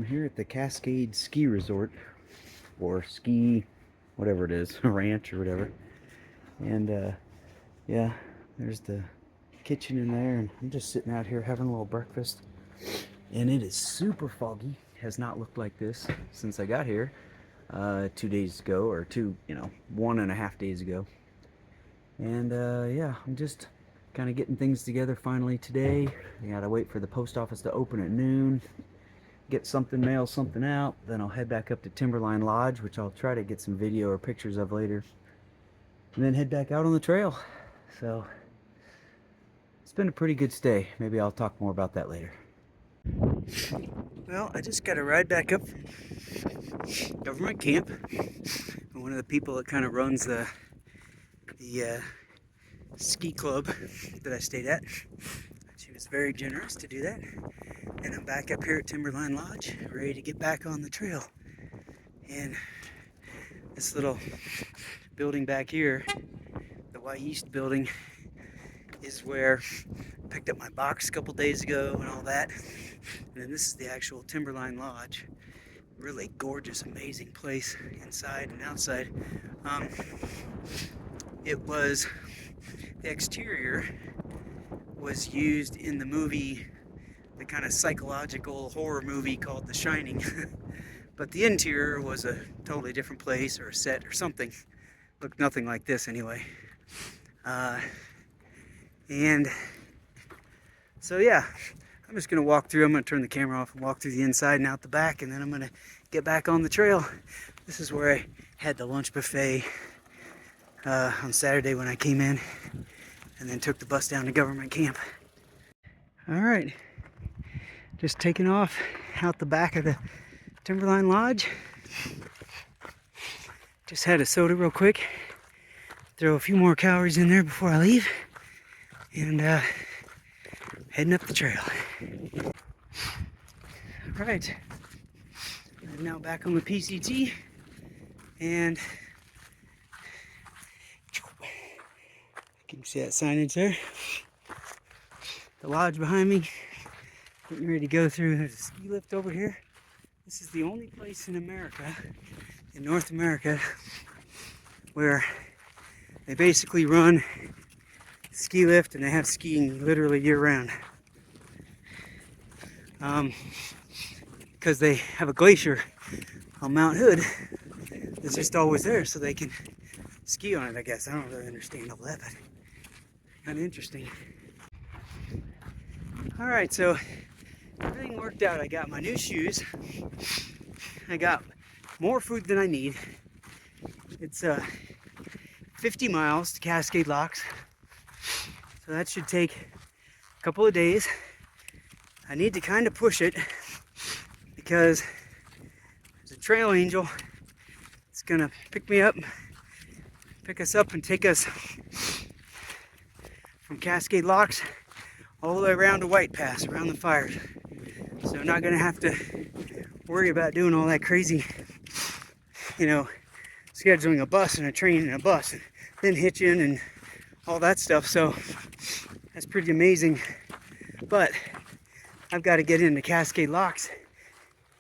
I'm here at the Cascade Ski Resort, or ski, whatever it is, ranch or whatever. And yeah, there's the kitchen in there, and I'm just sitting out here having a little breakfast. And it is super foggy. Has not looked like this since I got here 2 days ago, or 1.5 days ago. And yeah, I'm just kind of getting things together finally today. I gotta wait for the post office to open at noon, get something, mail something out, then I'll head back up to Timberline Lodge, which I'll try to get some video or pictures of later, and then head back out on the trail. So it's been a pretty good stay. Maybe I'll talk more about that later. Well, I just got to ride back up from government camp. One of the people that kind of runs the ski club that I stayed at, she was very generous to do that. And I'm back up here at Timberline Lodge, ready to get back on the trail. And this little building back here, the Y East building, is where I picked up my box a couple days ago and all that. And then this is the actual Timberline Lodge. Really gorgeous, amazing place inside and outside. The exterior was used in the movie, the kind of psychological horror movie called The Shining. But the interior was a totally different place, or a set or something. Looked nothing like this anyway. And so yeah, I'm just gonna walk through. I'm gonna turn the camera off and walk through the inside and out the back, and then I'm gonna get back on the trail. This is where I had the lunch buffet on Saturday when I came in, and then took the bus down to government camp. All right, just taking off out the back of the Timberline Lodge. Just had a soda real quick, throw a few more calories in there before I leave, and heading up the trail. All right, I'm now back on the PCT, and you can see that signage there. The lodge behind me, getting ready to go through. There's a ski lift over here. This is the only place in America, in North America, where they basically run ski lift and they have skiing literally year round. Because they have a glacier on Mount Hood that's just always there, so they can ski on it, I guess. I don't really understand all that, but kind of interesting. All right, so everything worked out. I got my new shoes. I got more food than I need. It's 50 miles to Cascade Locks, so that should take a couple of days. I need to kind of push it because there's a trail angel. It's gonna pick us up and take us from Cascade Locks all the way around to White Pass, around the fires. So I'm not gonna have to worry about doing all that crazy, scheduling a bus and a train and a bus, and then hitching and all that stuff. So that's pretty amazing. But I've got to get into Cascade Locks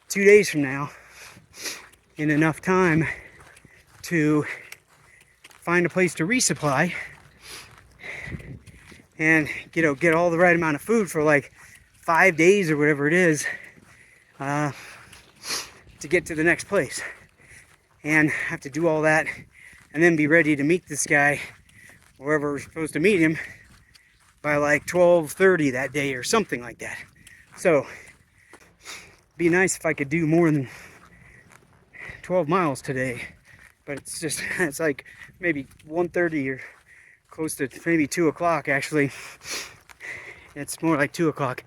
2 days from now in enough time to find a place to resupply and get all the right amount of food for like 5 days or whatever it is, to get to the next place. And have to do all that and then be ready to meet this guy wherever we're supposed to meet him by like 12:30 that day or something like that. So it'd be nice if I could do more than 12 miles today, but it's like maybe 1:30 or close to maybe 2 o'clock actually. It's more like 2 o'clock.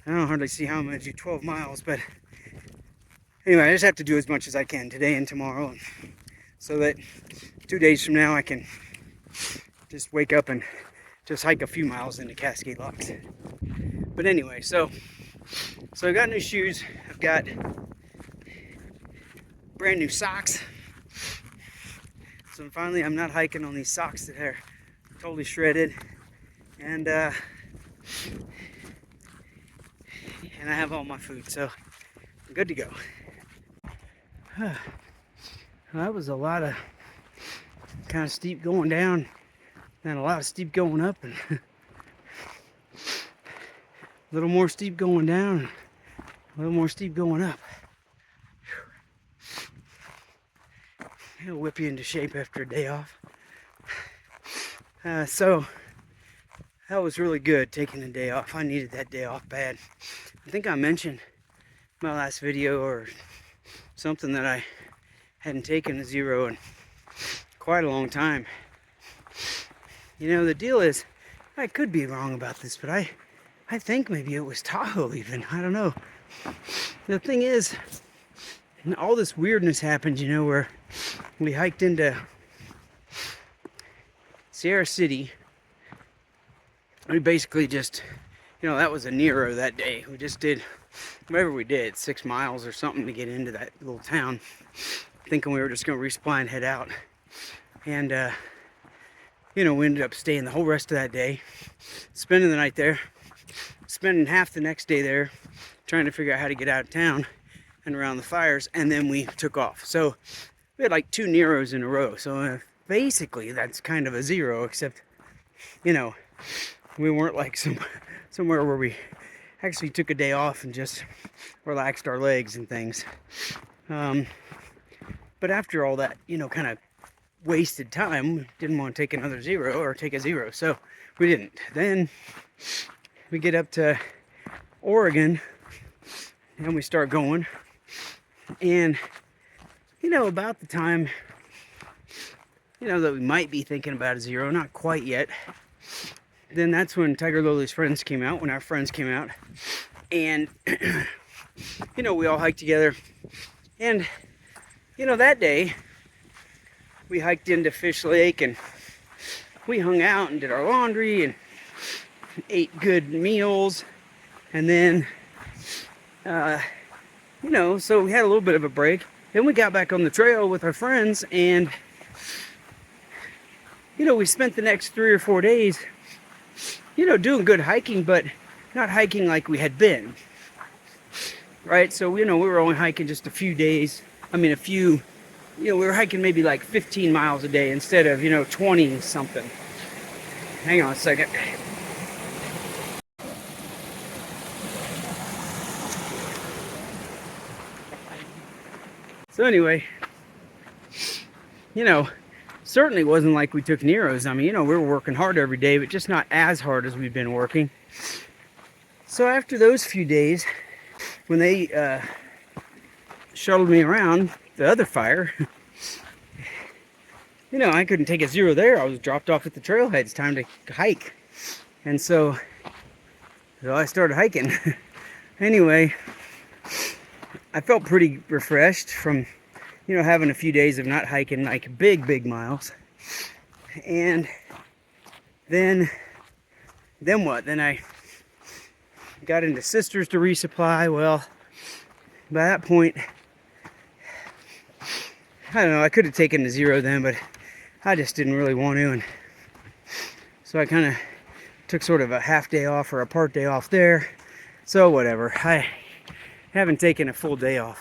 I don't hardly see how I'm going to do 12 miles, but anyway, I just have to do as much as I can today and tomorrow, so that 2 days from now I can just wake up and just hike a few miles into Cascade Locks. But anyway, so I got new shoes. I've got brand new socks. So finally I'm not hiking on these socks that are totally shredded. And I have all my food, so I'm good to go. That was a lot of kind of steep going down and a lot of steep going up, and a little more steep going down, a little more steep going up. It'll whip you into shape after a day off. So that was really good, taking a day off. I needed that day off bad. I think I mentioned in my last video or something that I hadn't taken a zero in quite a long time. You know, the deal is, I could be wrong about this, but I think maybe it was Tahoe even. I don't know. The thing is, all this weirdness happened, you know, where we hiked into Sierra City. We basically just, you know, that was a Nero that day. We just did whatever we did, 6 miles or something to get into that little town, thinking we were just going to resupply and head out. And, you know, we ended up staying the whole rest of that day, spending the night there, spending half the next day there, trying to figure out how to get out of town and around the fires, and then we took off. So we had like 2 Neros in a row. So basically that's kind of a zero, except, you know, we weren't like somewhere where we actually took a day off and just relaxed our legs and things. But after all that, you know, kind of wasted time, we didn't want to take another zero or take a zero, so we didn't. Then we get up to Oregon and we start going, and you know, about the time, you know, that we might be thinking about a zero, not quite yet, then that's when Tiger Lili's friends came out, when our friends came out, and you know, we all hiked together. And you know, that day we hiked into Fish Lake and we hung out and did our laundry and ate good meals, and then you know, so we had a little bit of a break. Then we got back on the trail with our friends, and you know, we spent the next 3 or 4 days, you know, doing good hiking, but not hiking like we had been, right? So, you know, we were only hiking just a few days. I mean, you know, we were hiking maybe like 15 miles a day instead of, you know, 20 something. Hang on a second. So anyway, you know, certainly wasn't like we took Neros. I mean, you know, we were working hard every day, but just not as hard as we've been working. So after those few days, when they shuttled me around the other fire, you know, I couldn't take a zero there. I was dropped off at the trailhead. It's time to hike. And so I started hiking. Anyway, I felt pretty refreshed from, you know, having a few days of not hiking like big miles. And then what? Then I got into Sisters to resupply. Well, by that point, I don't know, I could have taken a zero then, but I just didn't really want to. And so I kind of took sort of a half day off or a part day off there. So whatever. I haven't taken a full day off.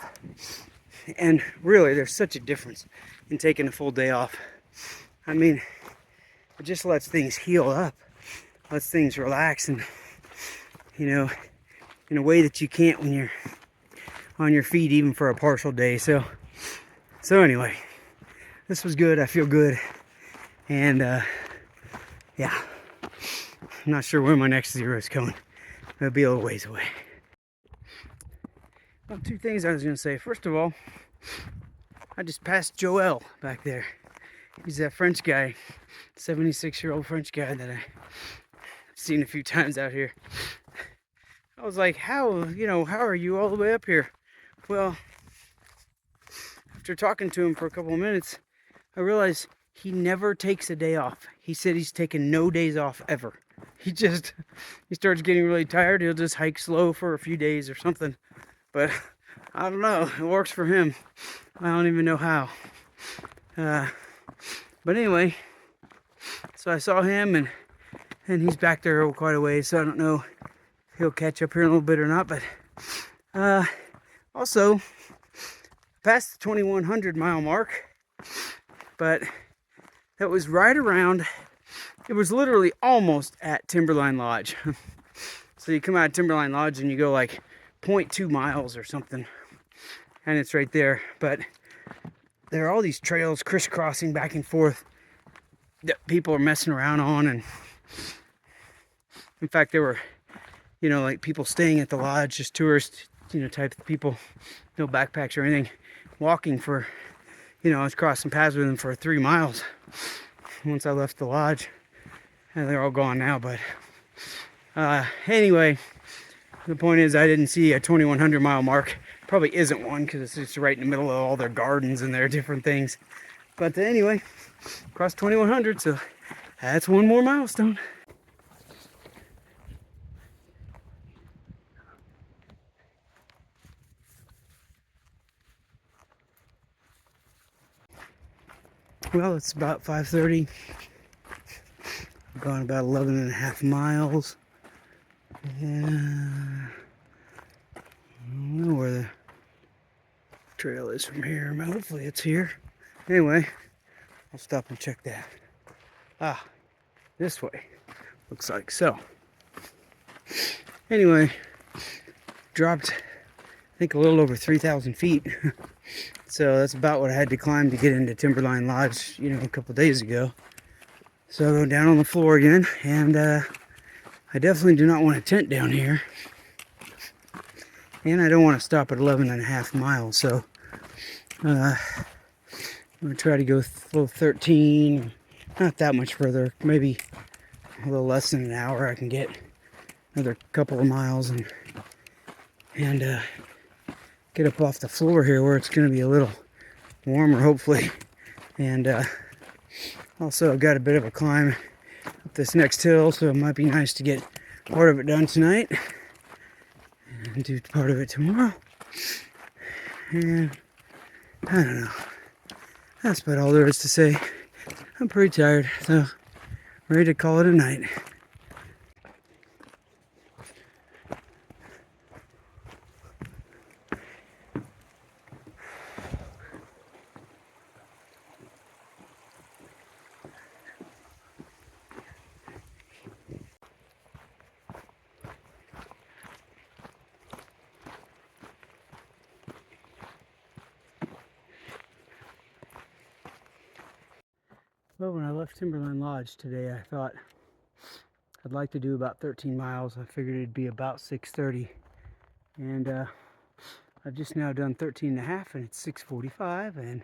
And really, there's such a difference in taking a full day off. I mean, it just lets things heal up, lets things relax, and, you know, in a way that you can't when you're on your feet, even for a partial day. So anyway, this was good. I feel good. And, yeah, I'm not sure where my next zero is going. It'll be a little ways away. Well, 2 things I was going to say. First of all, I just passed Joel back there. He's that French guy, 76-year-old French guy that I've seen a few times out here. I was like, how are you all the way up here? Well, after talking to him for a couple of minutes, I realized he never takes a day off. He said he's taken no days off ever. He starts getting really tired. He'll just hike slow for a few days or something. But I don't know, it works for him. I don't even know how. But anyway, so I saw him, and he's back there quite a ways, so I don't know if he'll catch up here in a little bit or not. But Also, past the 2100 mile mark, but that was right around, it was literally almost at Timberline Lodge. So you come out of Timberline Lodge and you go like 0.2 miles or something, and it's right there. But there are all these trails crisscrossing back and forth that people are messing around on. And in fact, there were, you know, like people staying at the lodge, just tourists, you know, type of people, no backpacks or anything, walking for, you know, I was crossing paths with them for 3 miles once I left the lodge, and they're all gone now. But anyway, the point is I didn't see a 2100 mile mark. Probably isn't one because it's just right in the middle of all their gardens and their different things. But anyway, crossed 2100, so that's one more milestone. Well, it's about 5:30. I've gone about 11.5 miles. And I don't know where the trail is from here, but hopefully it's here. Anyway, I'll stop and check that. Ah, this way. Looks like so. Anyway, dropped, I think, a little over 3,000 feet. So that's about what I had to climb to get into Timberline Lodge, you know, a couple days ago. So I go down on the floor again, and I definitely do not want a tent down here. And I don't want to stop at 11.5 miles, so I'm going to try to go 13, not that much further, maybe a little less than an hour. I can get another couple of miles and get up off the floor here where it's going to be a little warmer, hopefully. And also I've got a bit of a climb up this next hill, so it might be nice to get part of it done tonight and do part of it tomorrow. And I don't know. That's about all there is to say. I'm pretty tired, so ready to call it a night. Well, when I left Timberline Lodge today, I thought I'd like to do about 13 miles. I figured it'd be about 6:30. And I've just now done 13.5, and it's 6:45, and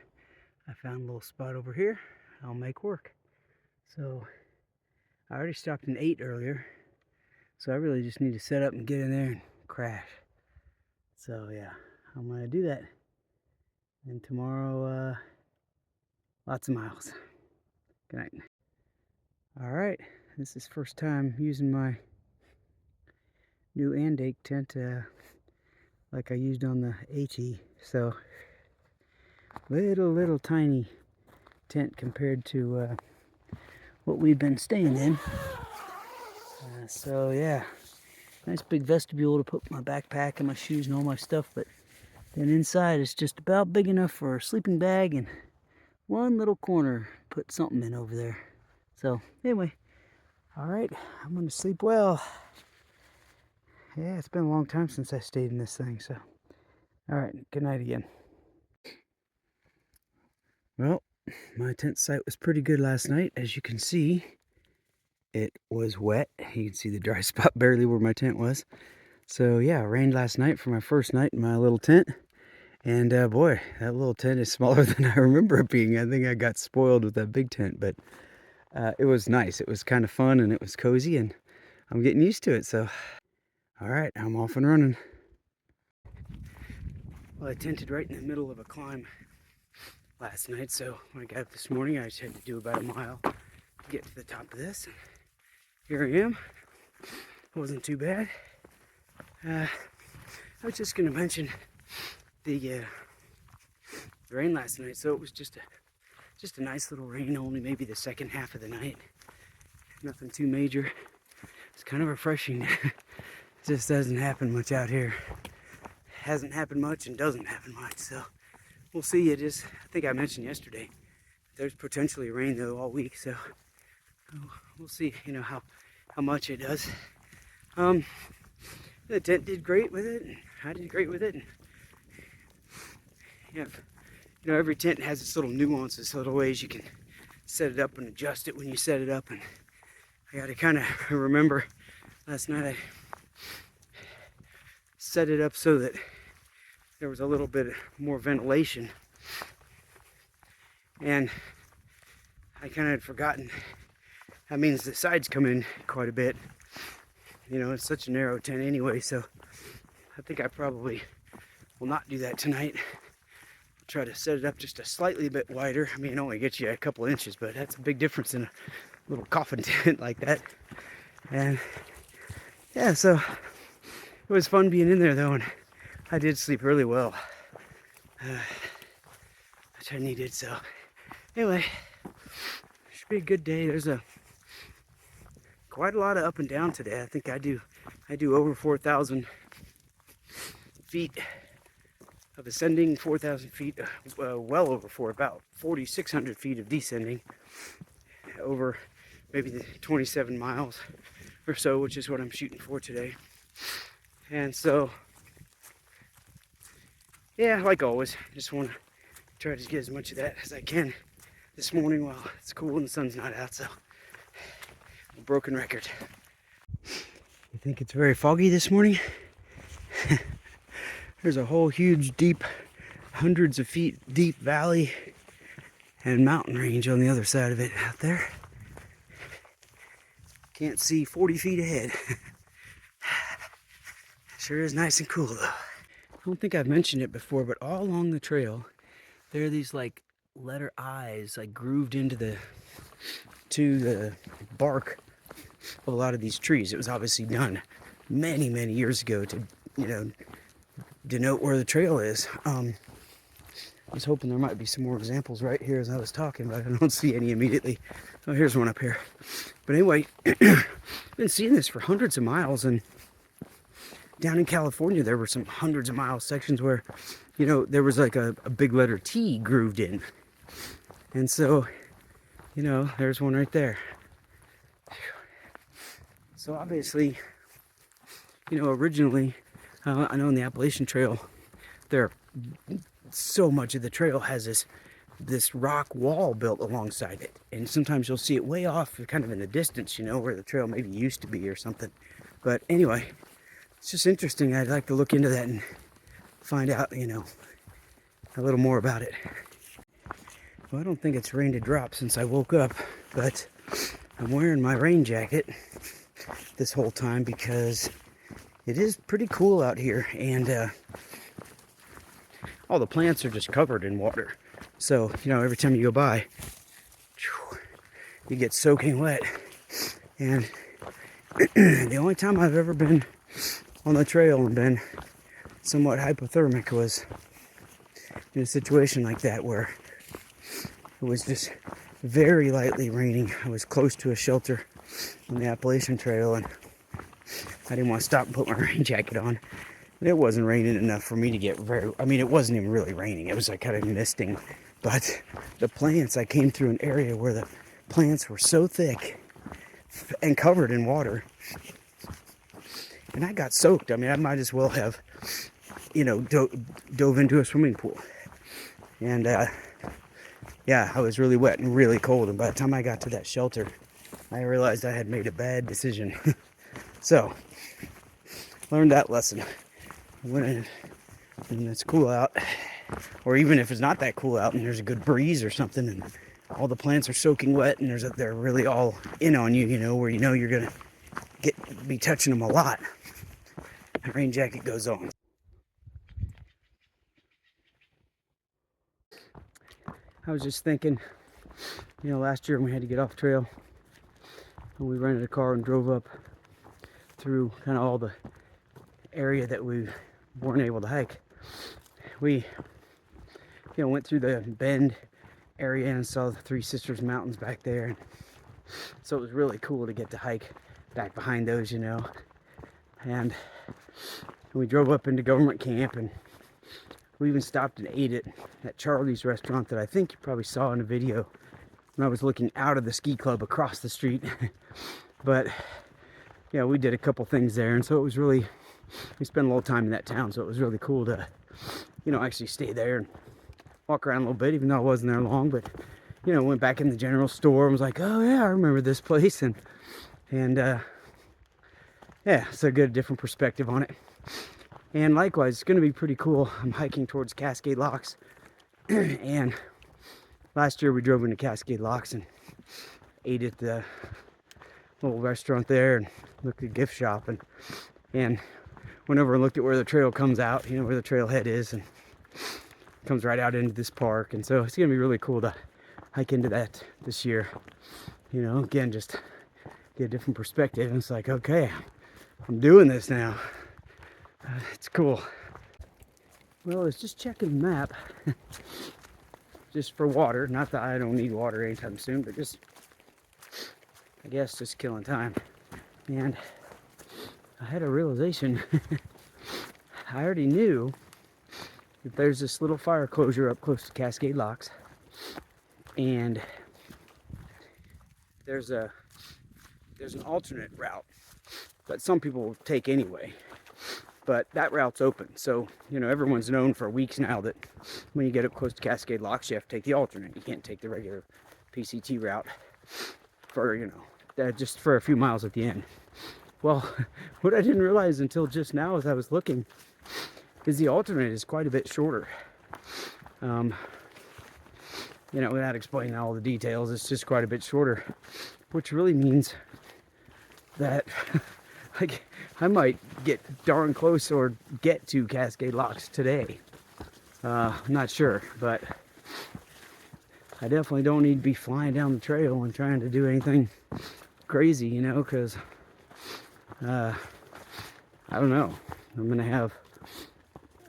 I found a little spot over here I'll make work. So I already stopped in 8 earlier, so I really just need to set up and get in there and crash. So yeah, I'm gonna do that. And tomorrow, lots of miles. Good night. All right, this is first time using my new Andake tent like I used on the AT. So little tiny tent compared to what we've been staying in. So yeah, nice big vestibule to put my backpack and my shoes and all my stuff, but then inside it's just about big enough for a sleeping bag and one little corner, put something in over there. So anyway, all right, I'm gonna sleep well. Yeah, it's been a long time since I stayed in this thing, so all right, good night again. Well, my tent site was pretty good last night. As you can see, it was wet. You can see the dry spot barely where my tent was. So yeah, it rained last night for my first night in my little tent. And boy, that little tent is smaller than I remember it being. I think I got spoiled with that big tent, but it was nice. It was kind of fun and it was cozy, and I'm getting used to it. So, all right, I'm off and running. Well, I tented right in the middle of a climb last night, so when I got up this morning, I just had to do about a mile to get to the top of this. And here I am. It wasn't too bad. I was just going to mention the rain last night. So it was just a nice little rain, only maybe the second half of the night. Nothing too major. It's kind of refreshing. It just doesn't happen much out here. hasn't happened much and doesn't happen much. So we'll see. It is, I think I mentioned yesterday, there's potentially rain though all week. So we'll see, you know, how much it does. The tent did great with it. I did great with it. Yeah, you know, every tent has its little nuances, little ways you can set it up and adjust it when you set it up. And I got to kind of remember last night I set it up so that there was a little bit more ventilation, and I kind of had forgotten that means the sides come in quite a bit. You know, it's such a narrow tent anyway, so I think I probably will not do that tonight. I'll try to set it up just a slightly bit wider. I mean, it only gets you a couple inches, but that's a big difference in a little coffin tent like that. And yeah, so it was fun being in there though, and I did sleep really well, which I needed. So anyway, should be a good day. There's quite a lot of up and down today. I think I do over 4,000 feet of ascending, 4,000 feet, well over about 4,600 feet of descending, over maybe the 27 miles or so, which is what I'm shooting for today. And so, yeah, like always, just want to try to get as much of that as I can this morning while it's cool and the sun's not out. So, a broken record. You think it's very foggy this morning? There's a whole huge, deep, hundreds of feet deep valley and mountain range on the other side of it out there. Can't see 40 feet ahead. Sure is nice and cool though. I don't think I've mentioned it before, but all along the trail, there are these like letter I's like grooved into the bark of a lot of these trees. It was obviously done many, many years ago to, you know, denote where the trail is. I was hoping there might be some more examples right here as I was talking, but I don't see any immediately. Oh, here's one up here. But anyway, I've been seeing this for hundreds of miles, and down in California, there were some hundreds of mile sections where, you know, there was like a big letter T grooved in. And so, you know, there's one right there. So obviously, you know, originally, I know on the Appalachian Trail, so much of the trail has this rock wall built alongside it. And sometimes you'll see it way off, kind of in the distance, you know, where the trail maybe used to be or something. But anyway, it's just interesting. I'd like to look into that and find out, you know, a little more about it. Well, I don't think it's rained a drop since I woke up, but I'm wearing my rain jacket this whole time because it is pretty cool out here, and all the plants are just covered in water. So, you know, every time you go by, you get soaking wet. And the only time I've ever been on the trail and been somewhat hypothermic was in a situation like that where it was just very lightly raining. I was close to a shelter on the Appalachian Trail, and I didn't want to stop and put my rain jacket on. And it wasn't raining enough for me to get it wasn't even really raining. It was like kind of misting. But the plants, I came through an area where the plants were so thick and covered in water. And I got soaked. I mean, I might as well have, you know, dove into a swimming pool. And, yeah, I was really wet and really cold. And by the time I got to that shelter, I realized I had made a bad decision. So, learned that lesson. When it's cool out, or even if it's not that cool out and there's a good breeze or something, and all the plants are soaking wet and they're really all in on you, you know, where you know you're gonna be touching them a lot, the rain jacket goes on. I was just thinking, you know, last year when we had to get off trail, and we rented a car and drove up through kind of all the area that we weren't able to hike. We, you know, went through the Bend area and saw the Three Sisters Mountains back there. And so it was really cool to get to hike back behind those, you know. And And we drove up into government camp, and we even stopped and ate at Charlie's restaurant that I think you probably saw in the video when I was looking out of the ski club across the street. But yeah, we did a couple things there, and so it was really, we spent a little time in that town, so it was really cool to, you know, actually stay there and walk around a little bit, even though I wasn't there long. But you know, went back in the general store and was like, oh yeah, I remember this place, and yeah, so I got a different perspective on it. And likewise, it's going to be pretty cool. I'm hiking towards Cascade Locks. And last year we drove into Cascade Locks and ate at the little restaurant there and looked at the gift shop. And went over and looked at where the trail comes out, you know, where the trailhead is. And it comes right out into this park. And so it's going to be really cool to hike into that this year. You know, again, just get a different perspective. And it's like, okay, I'm doing this now. It's cool. Well, I was just checking the map just for water. Not that I don't need water anytime soon, but just, I guess, just killing time. And I had a realization. I already knew that there's this little fire closure up close to Cascade Locks, and there's an alternate route that some people will take anyway. But that route's open, so, you know, everyone's known for weeks now that when you get up close to Cascade Locks, you have to take the alternate. You can't take the regular PCT route for, you know, just for a few miles at the end. Well, what I didn't realize until just now as I was looking is the alternate is quite a bit shorter. You know, without explaining all the details, it's just quite a bit shorter, which really means that like, I might get darn close or get to Cascade Locks today. I'm not sure, but I definitely don't need to be flying down the trail and trying to do anything crazy, you know, because I don't know. I'm going to have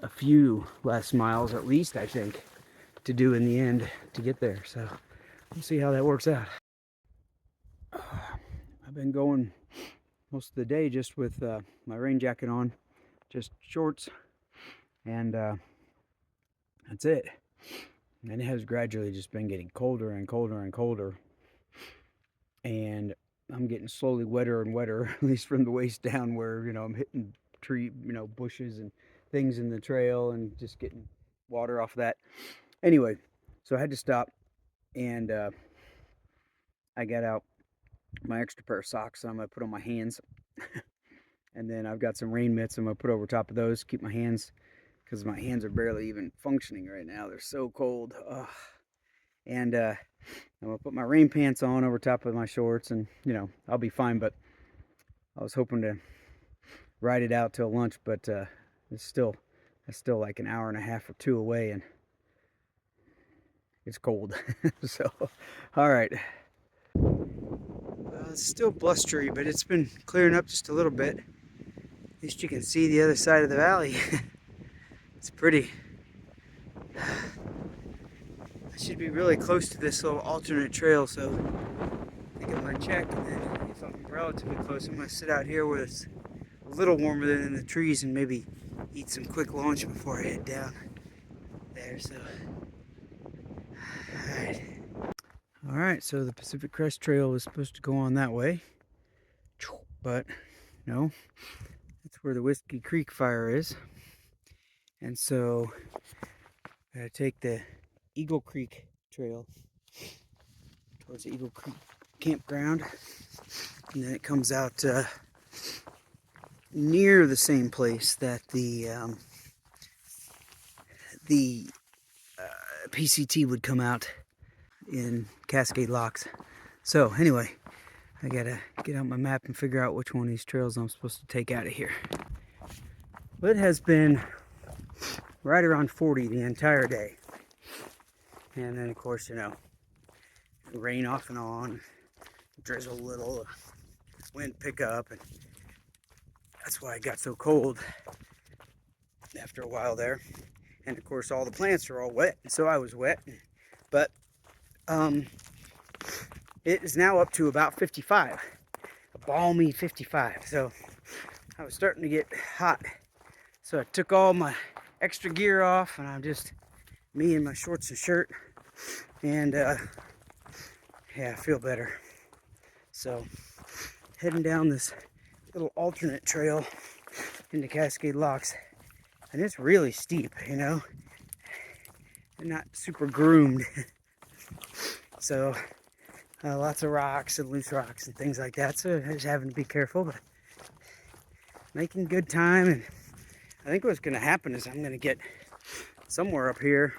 a few less miles at least, I think, to do in the end to get there. So we'll see how that works out. I've been going most of the day just with my rain jacket on, just shorts, and that's it. And it has gradually just been getting colder and colder and colder, and I'm getting slowly wetter and wetter, at least from the waist down, where, you know, I'm hitting tree, you know, bushes and things in the trail and just getting water off of that. Anyway, so I had to stop, and I got out my extra pair of socks I'm going to put on my hands. And then I've got some rain mitts I'm going to put over top of those, keep my hands, because my hands are barely even functioning right now. They're so cold. Ugh. And I'm going to put my rain pants on over top of my shorts, and, you know, I'll be fine. But I was hoping to ride it out till lunch, but it's still like an hour and a half or two away, and it's cold. So, all right. It's still blustery, but it's been clearing up just a little bit. At least you can see the other side of the valley. It's pretty. I should be really close to this little alternate trail, so I think I'm going to check, and then if I'm relatively close, I'm going to sit out here where it's a little warmer than in the trees and maybe eat some quick lunch before I head down there. So, Alright, so the Pacific Crest Trail was supposed to go on that way, but no, that's where the Whiskey Creek fire is. And so I gotta take the Eagle Creek Trail towards the Eagle Creek campground, and then it comes out near the same place that the PCT would come out in Cascade Locks. So anyway, I gotta get out my map and figure out which one of these trails I'm supposed to take out of here. But it has been right around 40 the entire day, and then of course, you know, rain off and on, drizzle a little, wind pick up, and that's why it got so cold after a while there. And of course all the plants are all wet, so I was wet. But it is now up to about 55, a balmy 55. So I was starting to get hot So I took all my extra gear off, and I'm just me in my shorts and shirt. And yeah, I feel better. So heading down this little alternate trail into Cascade Locks, and it's really steep, you know. They're not super groomed. So lots of rocks and loose rocks and things like that. So I just having to be careful, but making good time. And I think what's going to happen is I'm going to get somewhere up here,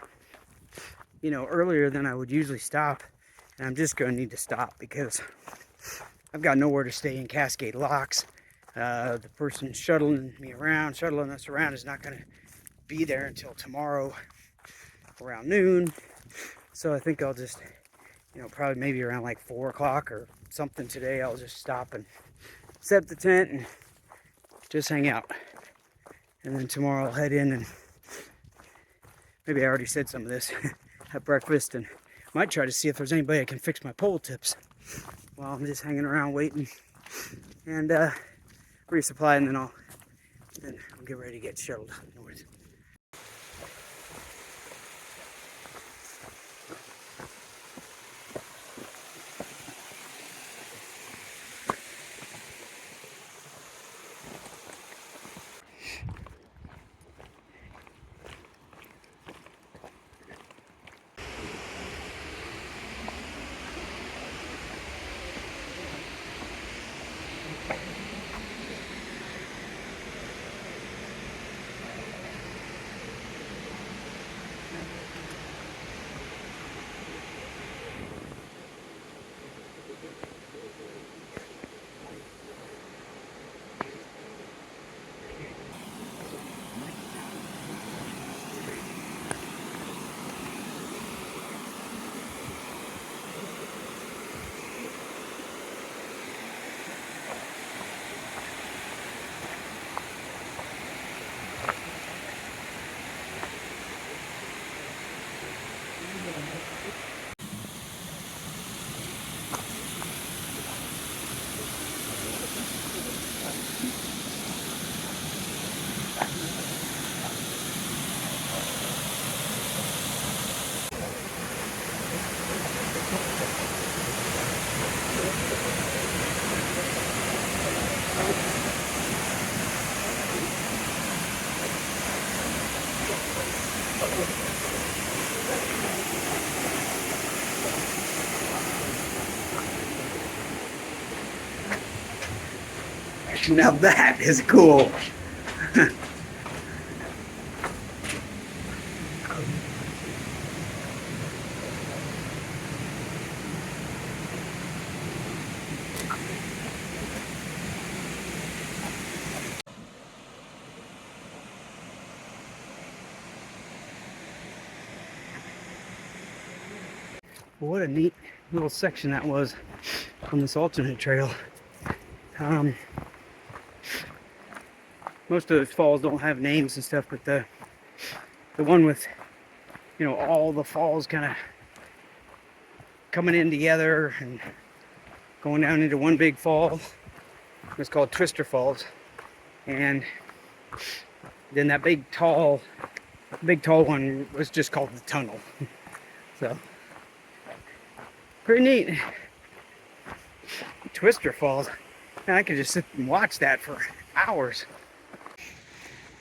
you know, earlier than I would usually stop. And I'm just going to need to stop because I've got nowhere to stay in Cascade Locks. The person shuttling us around is not going to be there until tomorrow around noon. So I think I'll just, you know, probably maybe around like 4 o'clock or something today, I'll just stop and set up the tent and just hang out. And then tomorrow I'll head in, and maybe I already said some of this, have breakfast, and might try to see if there's anybody that can fix my pole tips while I'm just hanging around waiting, and resupply, and then I'll get ready to get shuttled north. Now that is cool. What a neat little section that was on this alternate trail. Most of those falls don't have names and stuff, but the one with, you know, all the falls kind of coming in together and going down into one big fall, it's called Twister Falls. And then that big tall one was just called the Tunnel. So pretty neat. Twister Falls, and I could just sit and watch that for hours.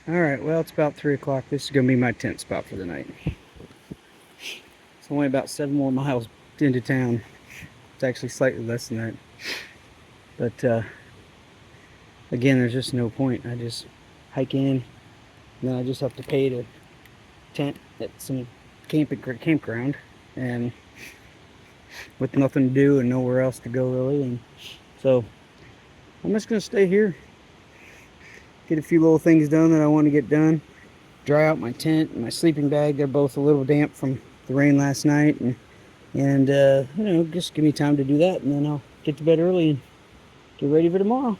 Alright, well, it's about 3 o'clock. This is going to be my tent spot for the night. It's only about 7 more miles into town. It's actually slightly less than that. But, again, there's just no point. I just hike in, and then I just have to pay to tent at some campground, and with nothing to do and nowhere else to go, really. And so I'm just going to stay here. Get a few little things done that I want to get done. Dry out my tent and my sleeping bag. They're both a little damp from the rain last night. And you know, just give me time to do that. And then I'll get to bed early and get ready for tomorrow.